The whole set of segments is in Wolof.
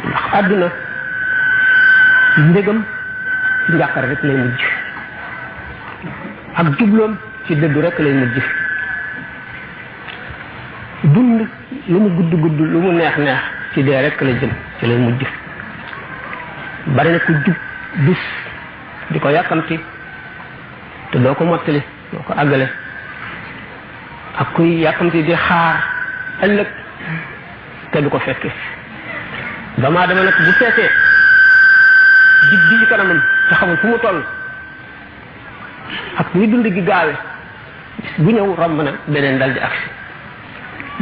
ndax àdduna ndégam njàqare rek lay mujj ak jubloom ci dëddu rek lay mujj dund lu mu gudd gudd lu mu neex neex ci dee rek la jëm ci lay mujj bari na ku jub bis di ko yàkkamti te doo ko mottali doo ko àggale ak kuy yàkkamti di xaar ëllëg te du ko fekke dama dama nag bu seetee dig bi ci kanamam te xamul fu mu toll ak ni dund gi gaawe bu ñëw romb na beneen dal di agsi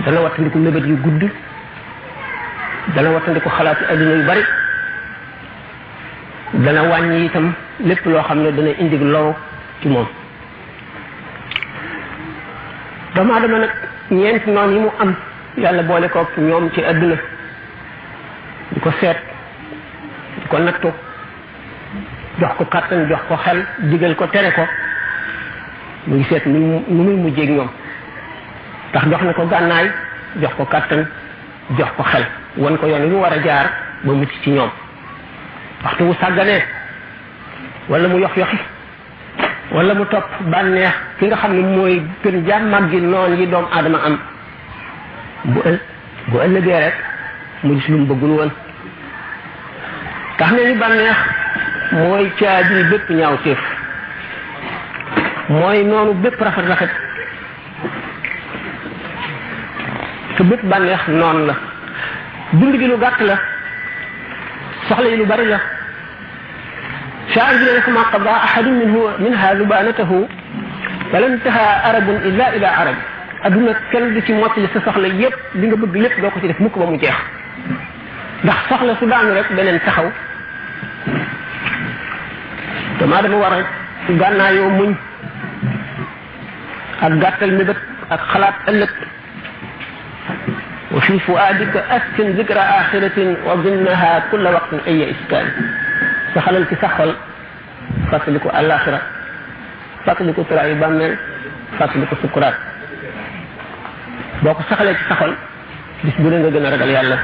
dana wattandiku mébét yu gudd dana wattandiku xalaatu adduna yu bari dana wàññi itam lépp loo xam ne dana indi loru ci moom dama dama nag ñeenti noon yi mu am yàlla boole ko ñoom ci adduna di ko seet di ko nattu jox ko kàttan jox ko xel digal ko tere ko mu ngi seet nu muy mujjeeg ñoom ndax jox na ko gànnaay jox ko kàttan jox ko xel wan ko yoon wi mu war a jaar ba mucc ci ñoom waxtu mu sàgganee wala mu yox yoxi wala mu topp bànneex ki nga xam ne mooy gën jàmmag gi noon yi doomu aadama am bu ëllëgee rek mu gis lu mu bëggul woon tax ne ni bànneex mooy caabi bépp ñaaw téef mooy noonu bépp rafet rafet te bépp bànneex noonu la dund gi lu gàtt la soxla yi lu bari la shaa'ir bi ne fama qada ahadun minha lubanatahu wala intaha arabun illa ila arab adduna kenn du ci mottali sa soxla yépp li nga bëgg lépp doo ko ci def mukk ba mu jeex ndax soxla su daanu rek beneen taxaw dama war a gànnaayoo muñ ak gàttal mébét ak xalaat ëllëg wa fi fuadika askin zikra axiratin wa binnaha kulla waqtin aya iskaan saxalal ci sa xol fàttaliku àllaaxira fàttaliku turaayu bàmmeel fàttaliku sukuraat boo ko saxalee ci sa xol bis bu ne nga gën a ragal yàlla